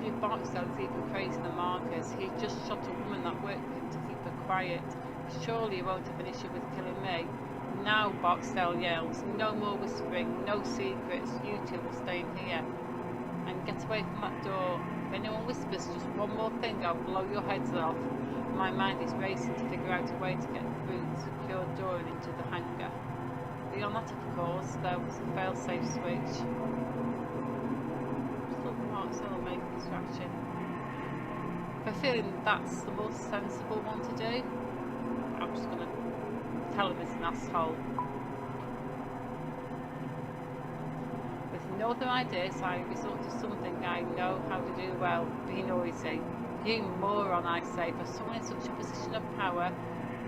wonder if Barksdale is even crazy than Marcus. He just shot a woman that worked with him to keep her quiet. Surely he won't have an issue with killing me. Now, Barksdale yells, no more whispering, no secrets, you two will stay in here. And get away from that door. If anyone whispers just one more thing, I'll blow your heads off. My mind is racing to figure out a way to get through the secure door and into the hangar. Beyond that, of course, there was a fail-safe switch. Barksdale will make a distraction. If I feel that's the most sensible one to do, I'm just going to tell him it's an asshole. With no other ideas, I resort to something I know how to do well, be noisy. You moron, I say, for someone in such a position of power,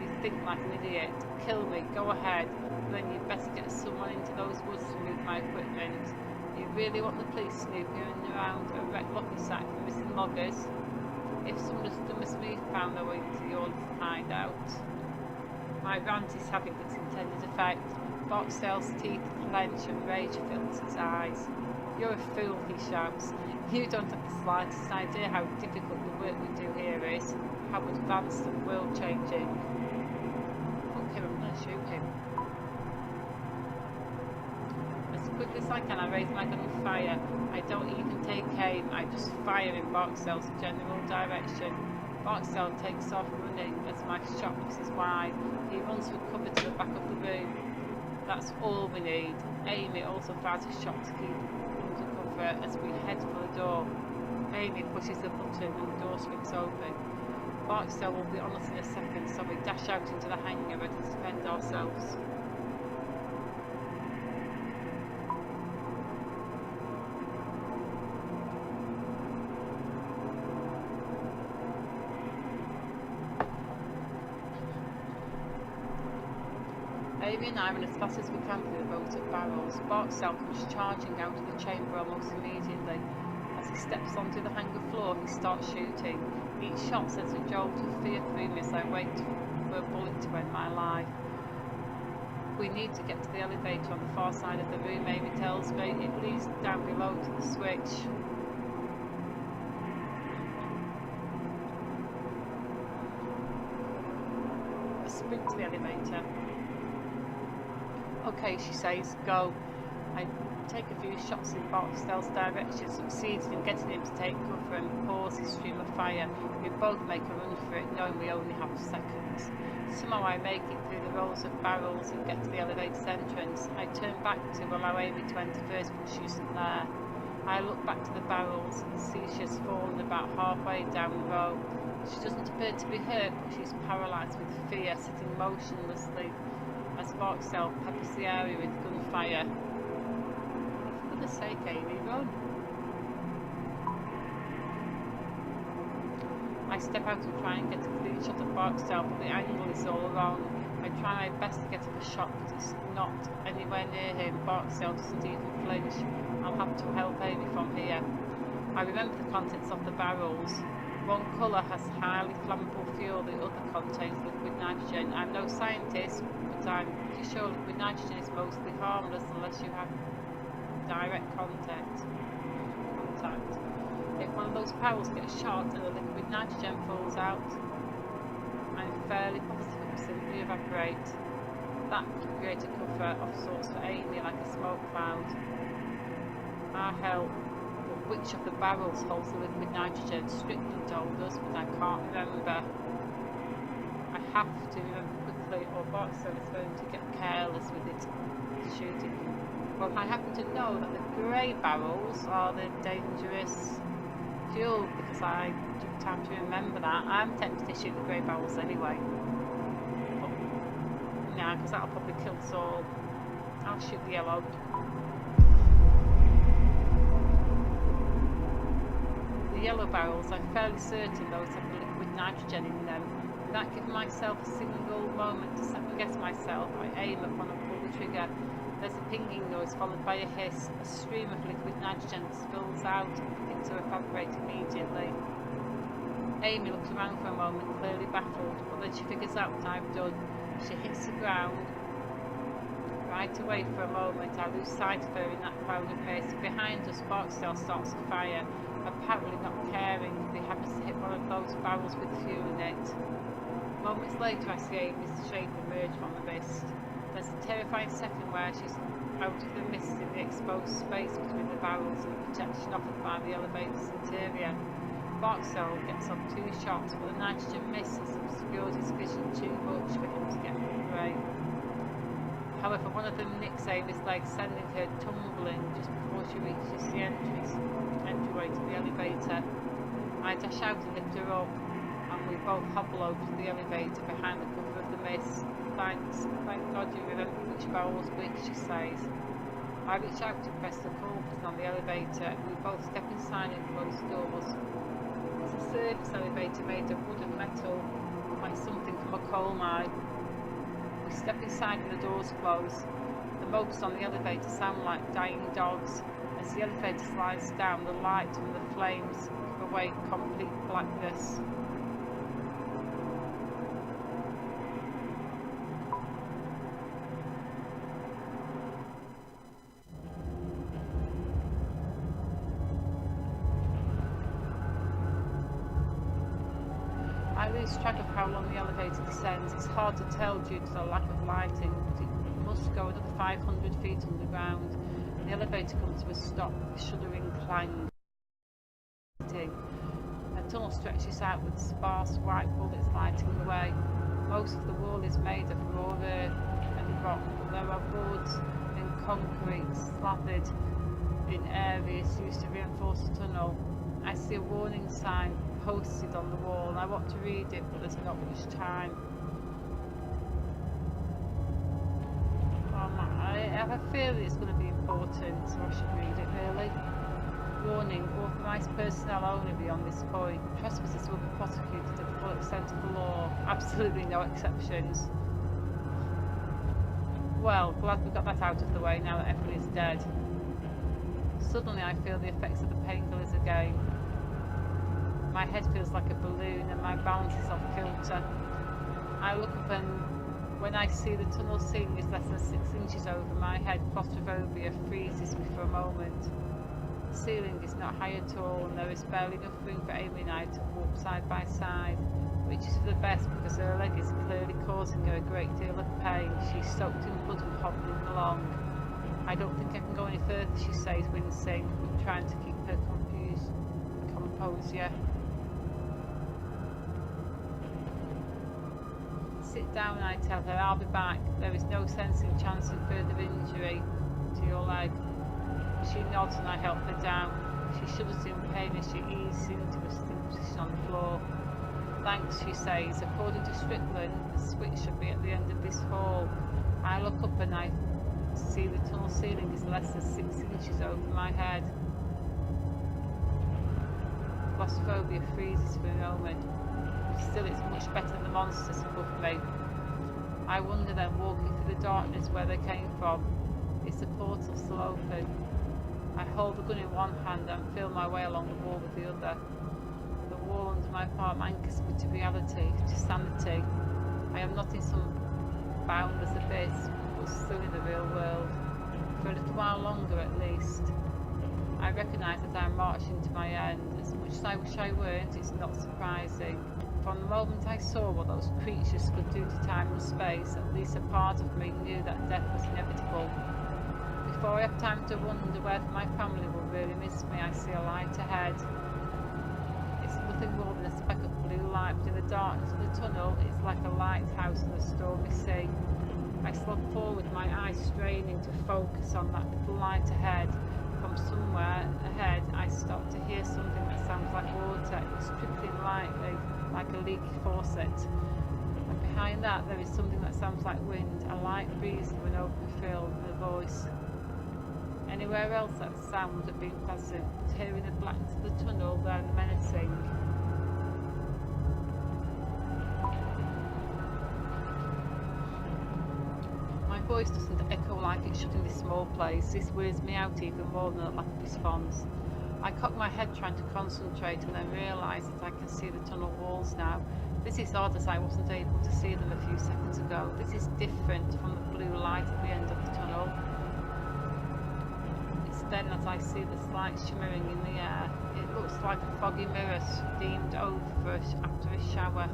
you think like an idiot. Kill me, go ahead, but then you'd better get someone into those woods to move my equipment. You really want the police snooping around a wrecked lucky sack for missing loggers? If someone as dumb as me found their way into your little hideout. My rant is having its intended effect. Barksdale's teeth clench and rage fills his eyes. You're a fool, he shouts. You don't have the slightest idea how difficult the work we do here is, how advanced and world-changing. Fuck him, I'm gonna shoot him. As quickly as I can, I raise my gun and fire. I don't even take aim, I just fire in Barksdale's general direction. Barksdale takes off running as my shot misses wide. He runs for cover to the back of the room. That's all we need. Amy also fires a shot to keep under cover as we head for the door. Amy pushes the button and the door swings open. Barksdale will be on us in a second, so we dash out into the hangar ready to defend ourselves. Amy and I run as fast as we can through the rows of barrels. Barksdale comes charging out of the chamber almost immediately. As he steps onto the hangar floor, he starts shooting. Each shot sends a jolt of fear through me as I wait for a bullet to end my life. We need to get to the elevator on the far side of the room, Amy tells me. It leads down below to the switch. I sprint to the elevator. Okay, she says, go. I take a few shots in Barksdale's direction, succeeding in getting him to take cover and pause his stream of fire. We both make a run for it, knowing we only have seconds. Somehow I make it through the rows of barrels and get to the elevator's entrance. I turn back to allow Amy to enter first, but she isn't there. I look back to the barrels and see she has fallen about halfway down the row. She doesn't appear to be hurt, but she's paralysed with fear, sitting motionlessly as Barksdale peppers the area with gunfire. For goodness sake, Amy, run! I step out and try and get a clean shot at Barksdale, but the angle is all wrong. I try my best to get a shot, but it's not anywhere near him. Barksdale doesn't even flinch. I'll have to help Amy from here. I remember the contents of the barrels. One colour has highly flammable fuel, the other contains liquid nitrogen. I'm no scientist, but I'm pretty sure liquid nitrogen is mostly harmless unless you have direct contact. If one of those barrels gets shot and the liquid nitrogen falls out, I'm fairly positive it will simply evaporate. That could create a cover of sorts for Amy, like a smoke cloud. Ah hell. Which of the barrels holds the liquid nitrogen? Strickland told us, but I can't remember. I have to remember quickly, or Barksdale is going to get careless with it shooting. Well, I happen to know that the grey barrels are the dangerous fuel, because I took time to remember that. I'm tempted to shoot the grey barrels anyway. But, yeah, because that'll probably kill us all. I'll shoot the yellow. The yellow barrels, I'm fairly certain those have the liquid nitrogen in them. Without giving myself a single moment to second guess myself, I aim upon and pull the trigger. There's a pinging noise followed by a hiss. A stream of liquid nitrogen spills out and begins to evaporate immediately. Amy looks around for a moment, clearly baffled, but then she figures out what I've done. She hits the ground. Right away for a moment, I lose sight of her in that cloud of mist. Behind us, Barksdale starts to fire. apparently not caring if they happen to hit one of those barrels with fuel in it. Moments later I see Amy's shape emerge from the mist. There's a terrifying second where she's out of the mist in the exposed space between the barrels and the protection offered by the elevator's interior. Barksdale gets off 2 shots, but the nitrogen mist has obscured his vision too much for him to get from the ray. However, one of them nicks Amy's leg, sending her tumbling just before she reaches the entryway to the elevator. I dash out and lift her up, and we both hobble over to the elevator behind the cover of the mist. Thank God you remember which barrel was which, she says. I reach out to press the call button on the elevator, and we both step inside and close the doors. It's a service elevator made of wood and metal, like something from a coal mine. We step inside and the doors close. The motors on the elevator sound like dying dogs. As the elevator slides down, the light from the flames give away complete blackness. I lose track of how long the elevator descends. It's hard to tell due to the lack of lighting, but it must go another 500 feet underground. The elevator comes to a stop with a shuddering clang. A tunnel stretches out with sparse white bullets lighting the way. Most of the wall is made of raw earth and rock, but there are boards and concrete slathered in areas used to reinforce the tunnel. I see a warning sign posted on the wall, and I want to read it, but there's not much time. I have a feeling it's going to be important, so I should read it really. Warning, authorised personnel only beyond this point. Trespassers will be prosecuted to the full extent of the law. Absolutely no exceptions. Well, glad we got that out of the way now that everyone is dead. Suddenly I feel the effects of the painkillers again. My head feels like a balloon and my balance is off kilter. I look up and when I see the tunnel ceiling is less than 6 inches over my head, claustrophobia freezes me for a moment. The ceiling is not high at all and there is barely enough room for Amy and I to walk side by side, which is for the best because her leg is clearly causing her a great deal of pain. She's soaked in blood and hobbling along. I don't think I can go any further, she says, wincing, but trying to keep her composure. Sit down, I tell her. I'll be back. There is no sense in chancing further injury to your leg. She nods and I help her down. She shudders in pain as she eases into a sitting position on the floor. Thanks, she says. According to Strickland, the switch should be at the end of this hall. I look up and I see the tunnel ceiling is less than 6 inches over my head. Claustrophobia freezes for a moment. Still, it's much better than the monsters above me. I wonder then, walking through the darkness where they came from, is the portal still open? I hold the gun in one hand and feel my way along the wall with the other. The wall under my palm anchors me to reality, to sanity. I am not in some boundless abyss, but still in the real world. For a little while longer at least. I recognise that I am marching to my end. As much as I wish I weren't, it's not surprising. From the moment I saw what those creatures could do to time and space, at least a part of me knew that death was inevitable. Before I have time to wonder whether my family will really miss me, I see a light ahead. It's nothing more than a speck of blue light, but in the darkness of the tunnel, it's like a lighthouse in a stormy sea. I slog forward, my eyes straining to focus on that little light ahead. From somewhere ahead, I stop to hear something that sounds like water. It's trickling lightly, like a leaky faucet. And behind that, there is something that sounds like wind, a light breeze through an open field, and a voice. Anywhere else that sound would have been pleasant, but here in the blackness of the tunnel, they're menacing. My voice doesn't echo like it should in this small place. This wears me out even more than a lack of response. I cock my head trying to concentrate and then realise that I can see the tunnel walls now. This is odd as I wasn't able to see them a few seconds ago. This is different from the blue light at the end of the tunnel. It's just then as I see the light shimmering in the air. It looks like a foggy mirror steamed over after a shower.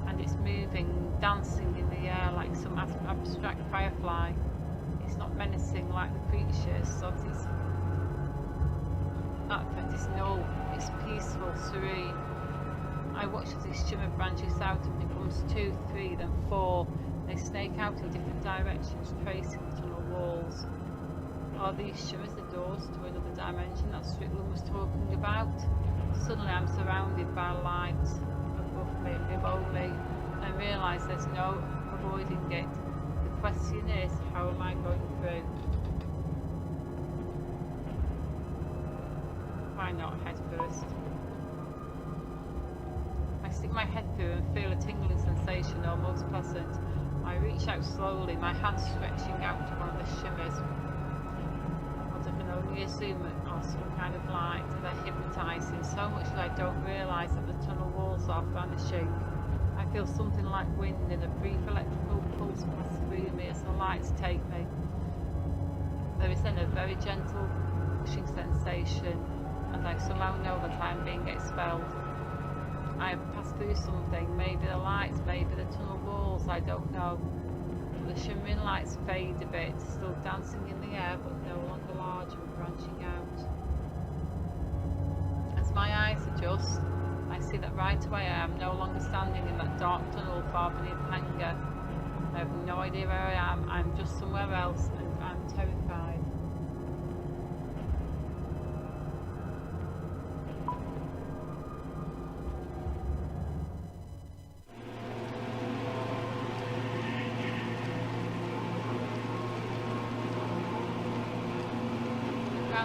And it's moving, dancing in the air like some abstract firefly. It's not menacing like the creatures, so it's that effect is no, it's peaceful, serene. I watch as this shimmer branches out and becomes 2, 3, then 4. They snake out in different directions, tracing the tunnel walls. Are these shimmers the doors to another dimension that Strickland was talking about? Suddenly I'm surrounded by light above me and below me. I realise there's no avoiding it. The question is, how am I going through? Why not head first? I stick my head through and feel a tingling sensation, almost pleasant. I reach out slowly, my hand stretching out to one of the shimmers. What I can only assume are some kind of light. They're hypnotising so much that I don't realise that the tunnel walls are vanishing. I feel something like wind and a brief electrical pulse pass through me as the lights take me. There is then a very gentle pushing sensation, and I somehow know that I am being expelled. I have passed through something, maybe the lights, maybe the tunnel walls, I don't know. The shimmering lights fade a bit, still dancing in the air but no longer large and branching out. As my eyes adjust, I see that right away I am no longer standing in that dark tunnel far beneath Hanger. I have no idea where I am, I'm just somewhere else and I'm terrified.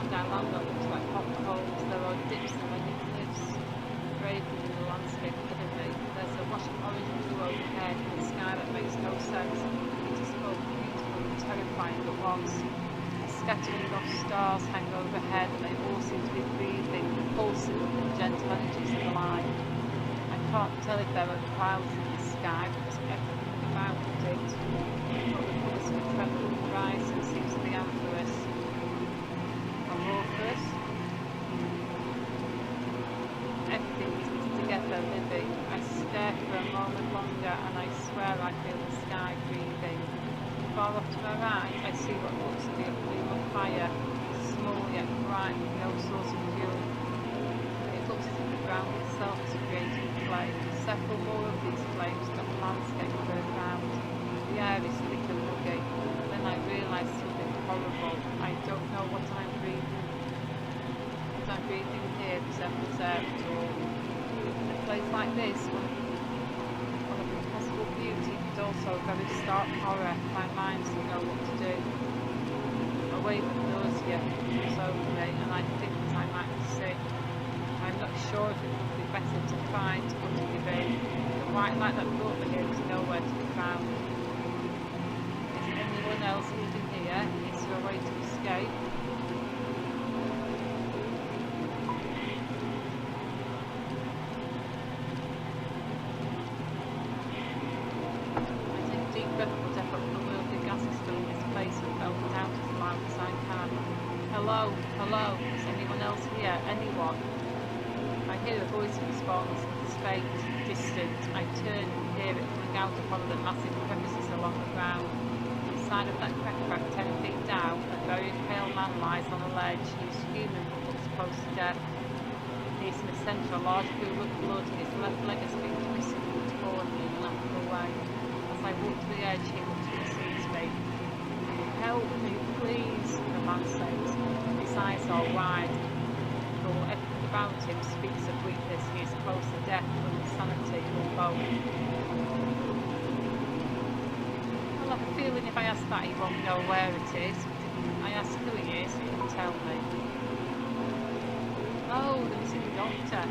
I land on looks like hot holes. There are dips and many cliffs breaking in the landscape within me. There's a wash of orange and blue overhead in the sky that makes no sense. It is both beautiful and terrifying at once. A scattering of stars hang overhead and they all seem to be breathing, pulsing with the gentle energies of the light. I can't tell if there are clouds in the sky because everything about it, but the colours of the trembling horizon seems to be amorphous. Everything is knitted together, living. I stare for a moment longer and I swear I feel the sky breathing. Far off to my right, I see what looks to be a gleam of fire, small yet bright with no source of fuel. It looks as if the ground itself is creating flame. Several more of these flames dot the landscape further round. The air is thick and muggy. Then I realise something horrible. I don't know what I'm breathing. What I'm breathing here resembles air at all. A place like this, one of impossible beauty, but also very stark horror. My mind doesn't know what to do. A wave of nausea comes over me, and I think that I might be sick. I'm not sure if it would be better to fight or to give in. The white light that brought me here is nowhere to be found. Is anyone else living here? Is there a way to escape? Hello, hello, is anyone else here? Anyone? I hear a voice responds. It's faint, distant. I turn and hear it coming out of one of the massive crevices along the ground. Inside of that crack 10 feet down, a very pale man lies on a ledge. He's human but looks close to death. He is in the centre, a large pool of blood. His left leg has been twisted and torn in an unnatural way. As I walk to the edge, he looks and sees me. Help me, please, the man says. His eyes are wide. Though everything about him speaks of weakness, he is close to death and insanity or both. I have a feeling if I ask that he won't know where it is. I ask who he is, he can tell me. Oh, the missing doctor.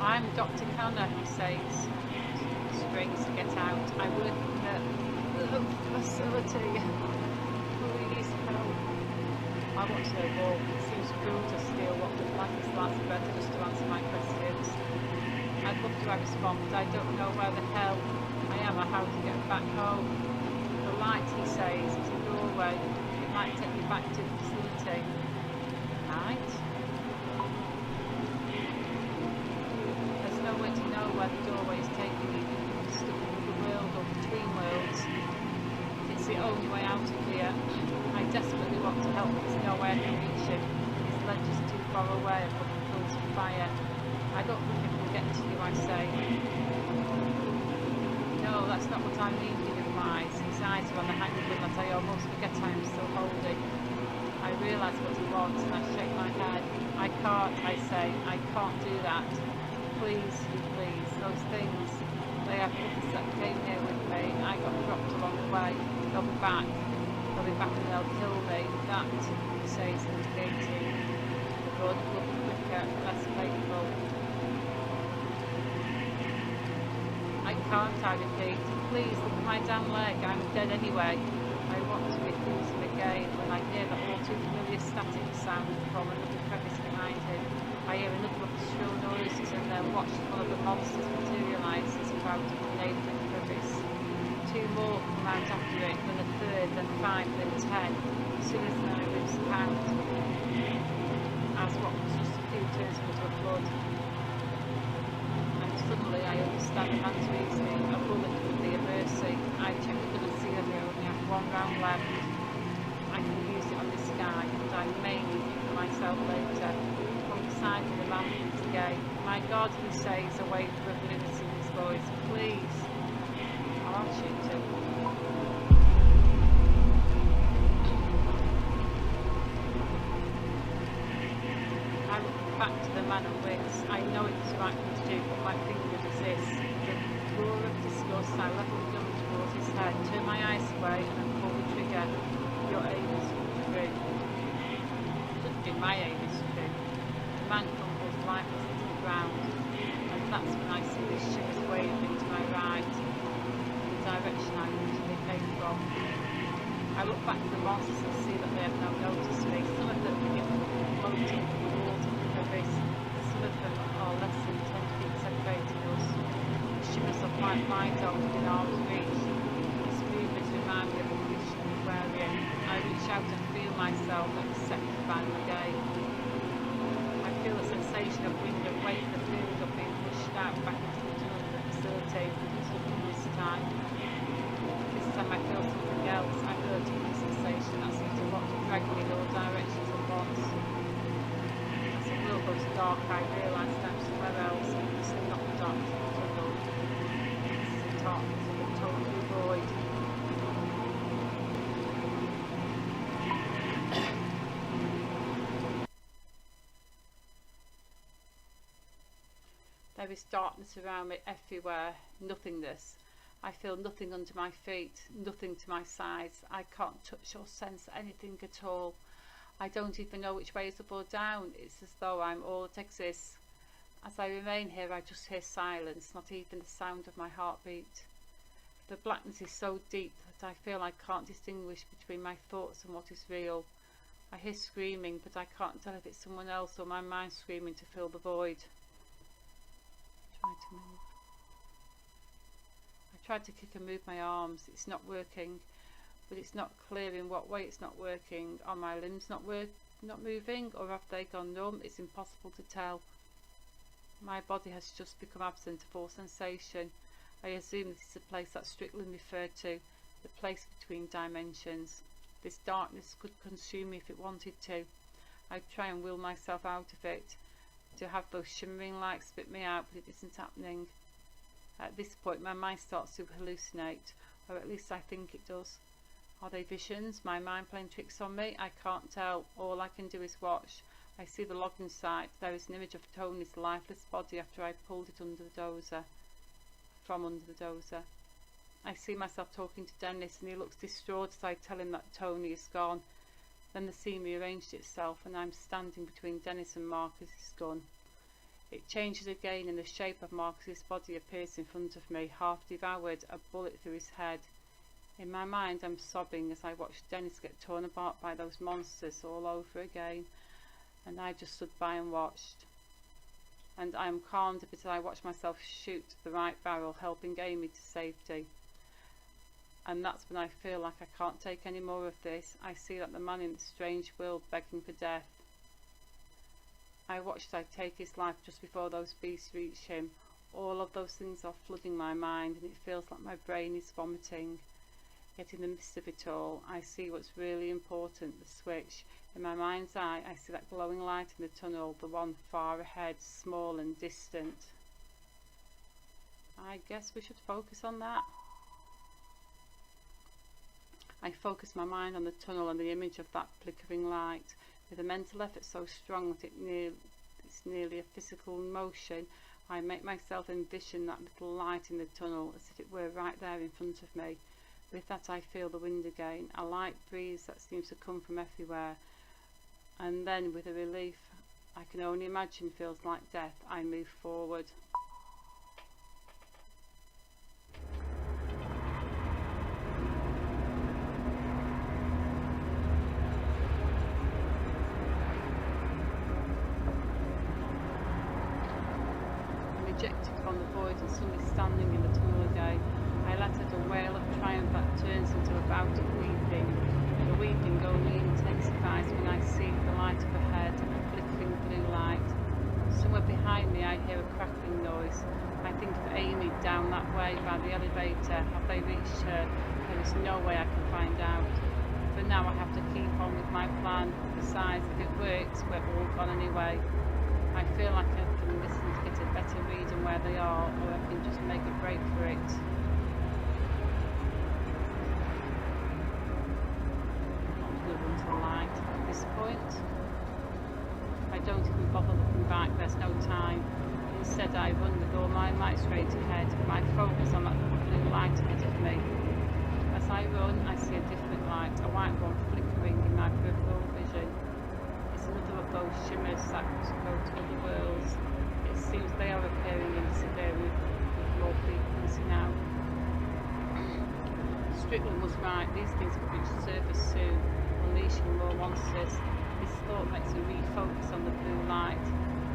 I'm Dr. Canner, he says. Strings to get out. I work in the facility. Please help. I want to know more. It seems cruel to steal what was like his last breath just to answer my questions. I'd love to respond, but I don't know where the hell I am or how to get back home. The light, he says, is a doorway. It might take you back to the facility. Right? There's no way to know where the doorway is taking you. You're stuck in the world or between worlds. It's the only way out of here. I desperately want to help, but there's no way I can reach him. His ledge is too far away, but the pills of fire. I don't think I can get to you, I say. No, that's not what I mean, he replies. His eyes are on the handgun that I almost forget I am still holding. I realise what he wants and I shake my head. I can't, I say. I can't do that. Please, please. Those things. They are puppets that came here with me. I got dropped along the way. They'll be back. They'll be back and they'll kill me. That, he says, indicating the blood will be quicker, less painful. I can't, I repeat. Please, look at my damn leg. I'm dead anyway. I want to refuse him again when I hear that all too familiar static sound from another crevice behind him. I hear another of the shrill noises and then watch one of the monsters materialise as crowd of the neighbouring crevice. Two more come out after it, then a third, then 5, then 10. As soon as my ribs pound, as what was just a few turns into a flood. And suddenly I understand the man's reasoning. A bullet would be a mercy. I check the gun and see that we only have 1 round left. I can use it on this guy, and I may need it for myself later. From the side of the man once again. My God, he says, a wave of lunacy in his voice. Please. I'll shoot him. I look back to the man and wince. I know it was the right thing to do, but my finger resists. With a roar of disgust, I level the gun towards his head, turn my eyes away, and then pull the trigger. Your aim is true. Just do my aim is true. The man crumbles lifeless to the ground, and that's when I see the shivers waving to my right, in the direction I usually came from. I look back to the monsters and see that they have now noticed me. Some of them begin floating from the walls of the crevice. Some of them are less than 10 feet separating us. The shivers of white light are within arm's reach. These movements remind me of a Christian aquarium. I reach out and feel myself accepted by the game. I feel a sensation of wind and weight and the feeling of being pushed out back into the tunnel of the facility. Something this time. This time I feel something else. I feel a deep sensation that seems to want to drag me in all directions at once. As the world goes dark, I realise that I'm somewhere else. This is not the dark tunnel. This is a dark tunnel, totally void. There is darkness around me everywhere, nothingness. I feel nothing under my feet, nothing to my sides. I can't touch or sense anything at all. I don't even know which way is up or down. It's as though I'm all that exists. As I remain here, I just hear silence, not even the sound of my heartbeat. The blackness is so deep that I feel I can't distinguish between my thoughts and what is real. I hear screaming, but I can't tell if it's someone else or my mind screaming to fill the void. Try to move. I tried to kick and move my arms. It's not working, but it's not clear in what way it's not working. Are my limbs not moving, or have they gone numb? It's impossible to tell. My body has just become absent of all sensation. I assume this is a place that Strickland referred to, the place between dimensions. This darkness could consume me if it wanted to. I try and will myself out of it, to have those shimmering lights spit me out, but it isn't happening. At this point my mind starts to hallucinate, or at least I think it does. Are they visions? My mind playing tricks on me? I can't tell. All I can do is watch. I see the logging site. There is an image of Tony's lifeless body after I pulled it under the dozer. From under the dozer. I see myself talking to Dennis, and he looks distraught as I tell him that Tony is gone. Then the scene rearranged itself, and I'm standing between Dennis and Marcus's gun. It changes again, and the shape of Marcus's body appears in front of me, half devoured, a bullet through his head. In my mind I'm sobbing as I watch Dennis get torn apart by those monsters all over again, and I just stood by and watched. And I am calmed a bit as I watch myself shoot the right barrel, helping Amy to safety. And that's when I feel like I can't take any more of this. I see like the man in the strange world begging for death. I watch as I take his life just before those beasts reach him. All of those things are flooding my mind, and it feels like my brain is vomiting. Yet in the midst of it all, I see what's really important, the switch. In my mind's eye, I see that glowing light in the tunnel, the one far ahead, small and distant. I guess we should focus on that. I focus my mind on the tunnel and the image of that flickering light. With a mental effort so strong that it's nearly a physical motion, I make myself envision that little light in the tunnel as if it were right there in front of me. With that I feel the wind again, a light breeze that seems to come from everywhere. And then, with a relief I can only imagine feels like death, I move forward. Ejected from the void and suddenly standing in the tunnel again, I let out a wail of triumph that turns into a bout of weeping. The weeping only intensifies when I see the light up ahead, a flickering blue light. Somewhere behind me I hear a crackling noise. I think of Amy down that way by the elevator. Have they reached her? There is no way I can find out. For now I have to keep on with my plan. Besides, if it works, we're all gone anyway. I feel like I can listen to get a better read on where they are, or I can just make a break for it. I'm going to run to the light at this point. I don't even bother looking back, there's no time. Instead I run with all my might straight ahead, my focus on that blue light ahead of me. As I run, I see a different light, a white one flickering in my peripheral vision. Another of those shimmers that go to other worlds. It seems they are appearing and disappearing with more frequency now. Strickland was right, these things will reach the surface soon, unleashing more monsters. This thought makes me refocus on the blue light,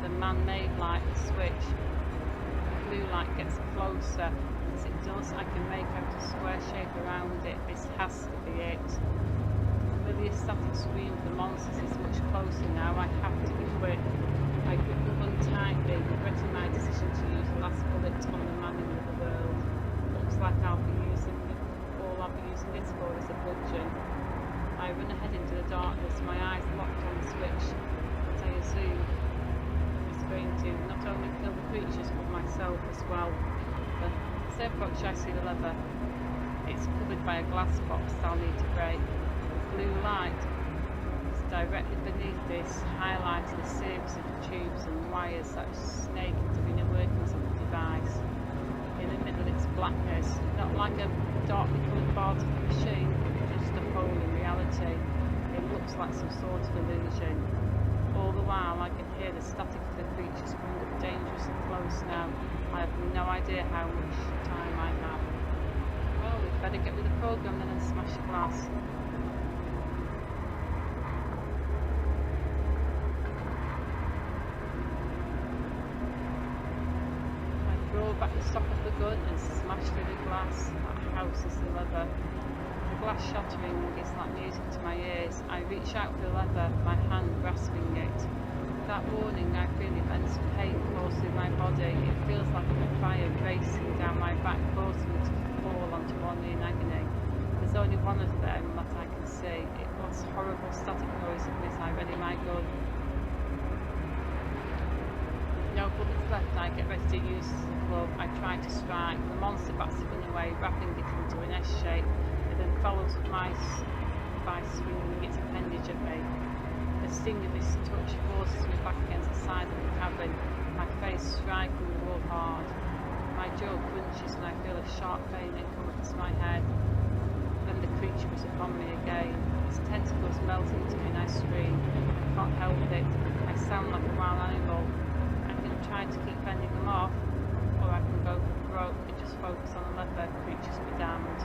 the man-made light, the switch. The blue light gets closer. As it does, I can make out a square shape around it. This has to be it. The ecstatic scream of the monsters is much closer now. I have to be quick. I grip the gun tightly, regretting my decision to use the last bullet on the man in the world. Looks like all I'll be using this for is a bludgeon. I run ahead into the darkness, my eyes locked on the switch, but I assume it's going to not only kill the creatures but myself as well. But as I approach, I see the lever. It's covered by a glass box that I'll need to break. Blue light is directly beneath this, highlighting a series of tubes and wires that snake into the inner workings of the device. In the middle it's blackness, not like a darkly coloured part of the machine, just a hole in reality. It looks like some sort of illusion. All the while I can hear the static of the creatures coming up dangerously close now. I have no idea how much time I have. Well, we'd better get with the programme then and smash the glass. Back the stock of the gun and smash through the glass. That house is the lever. The glass shattering is like music to my ears. I reach out for the lever, my hand grasping it. Without warning, I feel immense pain course through my body. It feels like a fire racing down my back, forcing me to fall onto one knee in agony. There's only one of them that I can see. It was horrible static noise of this. I ready my gun. No bullets left, I get ready to use the club. I try to strike. The monster bats the gun away, wrapping it into an S shape. It then follows by swinging its appendage at me. The sting of this touch forces me back against the side of the cabin, my face striking the wall hard. My jaw crunches and I feel a sharp pain that comes to my head. Then the creature was upon me again. Its tentacles melt into me and I scream. I can't help it. I sound like a wild animal. Try to keep fending them off, or I can go for broke and just focus on the lever. Creatures be damned.